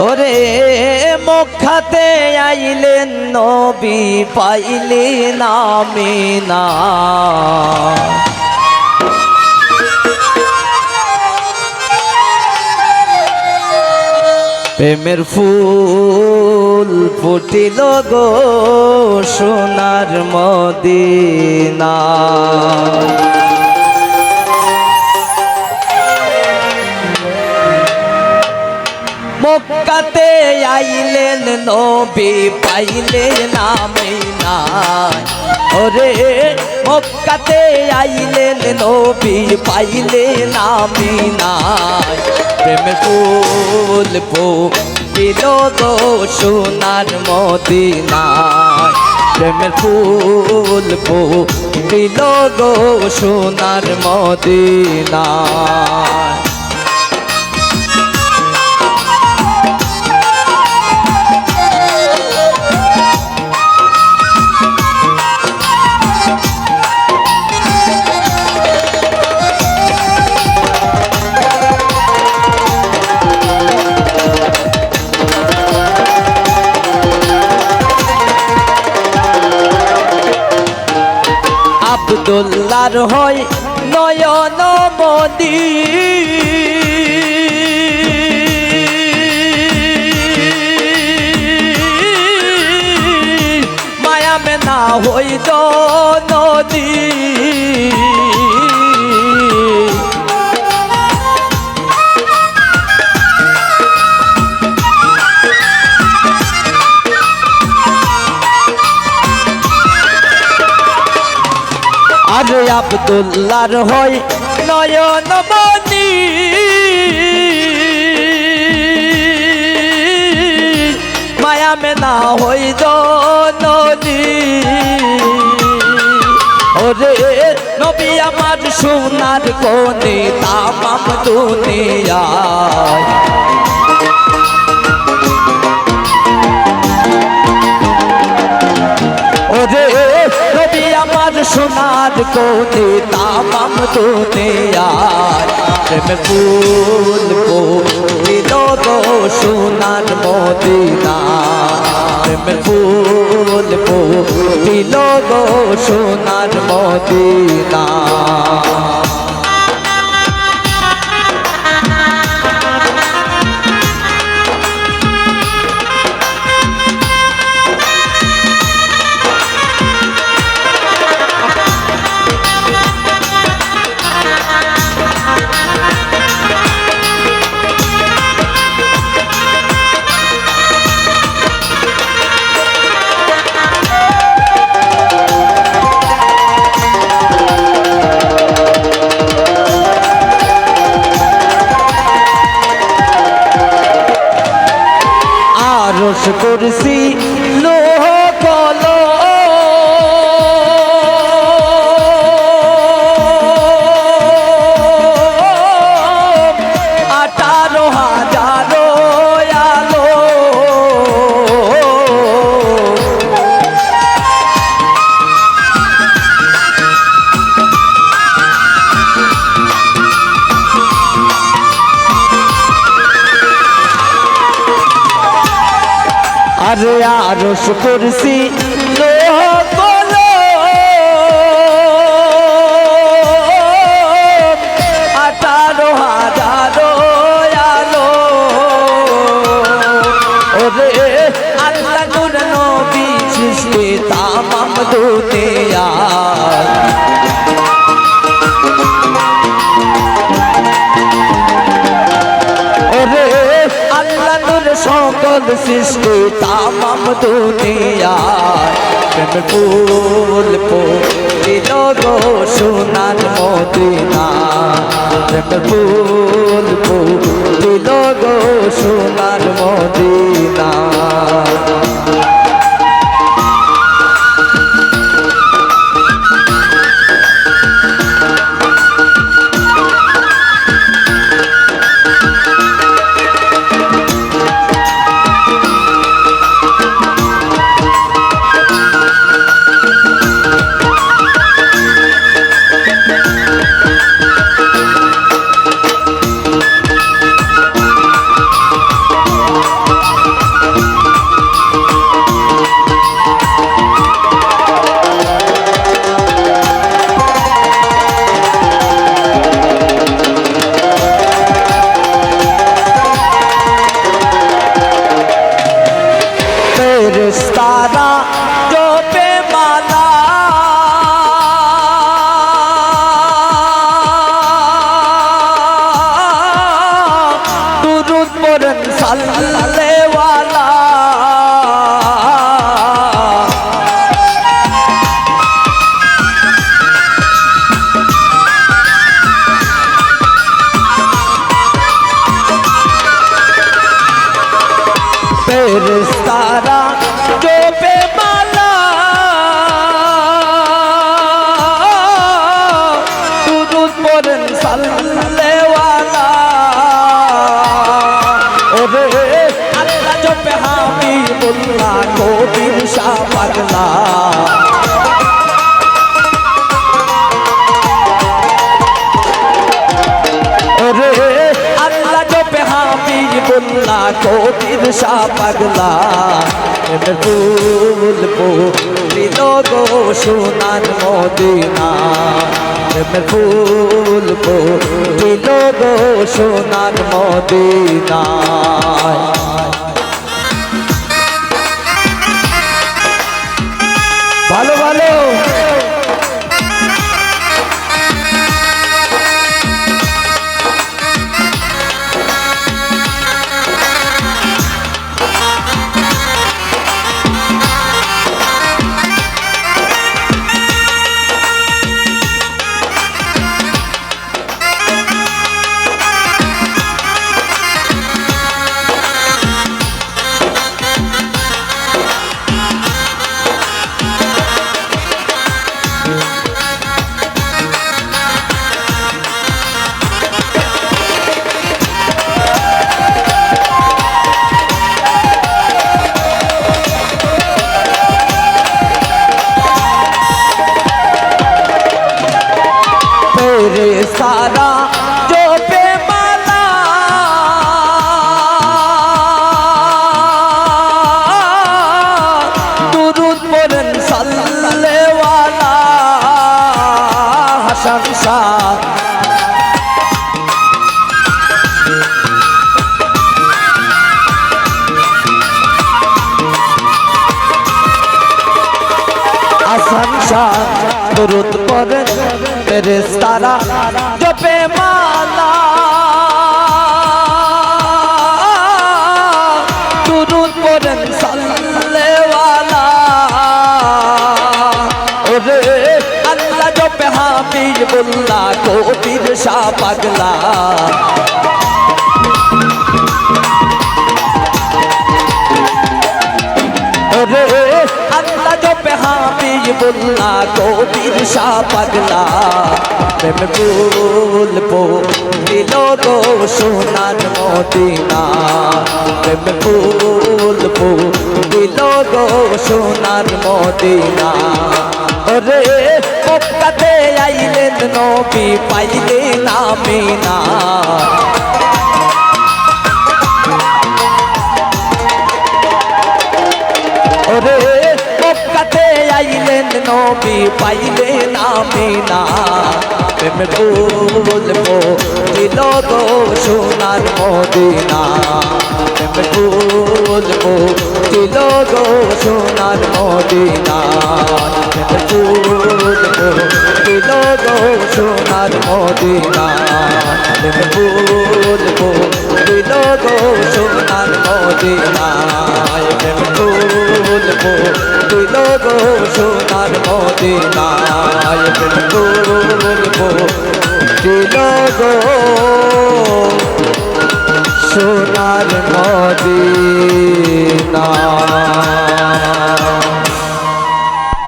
ওরে মক্কাতে আইলেন নবী পাইলেন আমিনা প্রেমের ফুল ফুটিল গো সোনার মদিনা মক্কাতে আইলেন নবী পাইলেন আমিনা ওরে মক্কাতে আইলেন নবী পাইলেন আমিনা প্রেমের ফুল ফুটিল গো সোনার মদিনা প্রেমের ফুল ফুটিল গো সোনার মদিনা আব্দুল্লাহর হয় নয়ন মনি মায়া মেনা হইল নদী আরে আব্দুল্লাহর হয় নয়ন মনি মায়া মেনা হইল নদী ওরে নবী আমার সোনার কোনে তামাম দুনিয়ায় ওরে নবী আমার সোনার কোনে তামাম দুনিয়ায় প্রেমের ফুল ফুটিল গো সোনার মদিনা প্রেমের ফুল ফুটিল গো সোনার মদিনা আরশ কুরসি লোহ কলম আঠারো হাজারো আলো আরে আরশ কুরসি লোহ কলম আঠারো হাজারো আলো ওরে আল্লাহ নূর নবী সৃষ্টি তামাম দুনিয়ায় ওরে আল্লাহ নূর সকল সৃষ্টি তামাম দুনিয়ায় প্রেমের ফুল ফুটিল গো সোনার মদিনা প্রেমের ফুল ফুটিল গো সোনার মদিনা सारा जो पे माला दुरूद पढ़न साल्ले वाला सारा जो पे माला दुरूद पढ़न साल्ले वाला ओरे अल्लाह जो पे हाबीबुल्लाह को दिलशा पगला हाबीबुल्लाह को दिलशा पगला मैं फूल को दिलो गो सोनार मदीना मैं फूल को दिलो गो सोनार मदीना ভালো ভালো सारा जो पे माला दुरूद पढ़न साल्ले वाला हसन शाह हसन शाह दुरूद पढ़न तेरे सारा जो पे माला दुरूद पढ़न साल्ले वाला ओरे अल्लाह जो पे हाबीबुल्लाह को दिलशा पगला ओरे अल्लाह जो पे हाबीबुल्लाह को दिलशा पगला मैं फूल को दिलो गो सोनार मदीना मैं फूल को दिलो गो सोनार मदीना ओरे मक्काते आइलेन नबी पाइले ना मिना ओरे मक्काते आइलेन नबी पाइले ना मिना मैं फूल को दिलो गो सोनार मदीना मैं फूल को दिलो गो सोनार मदीना मैं फूल को दिलो गो सोनार मदीना मैं फूल को दिलो गो सोनार मदीना मैं फूल को दिलो गो सोनार मदीना मैं फूल को दिलो गो सोनार मदीना।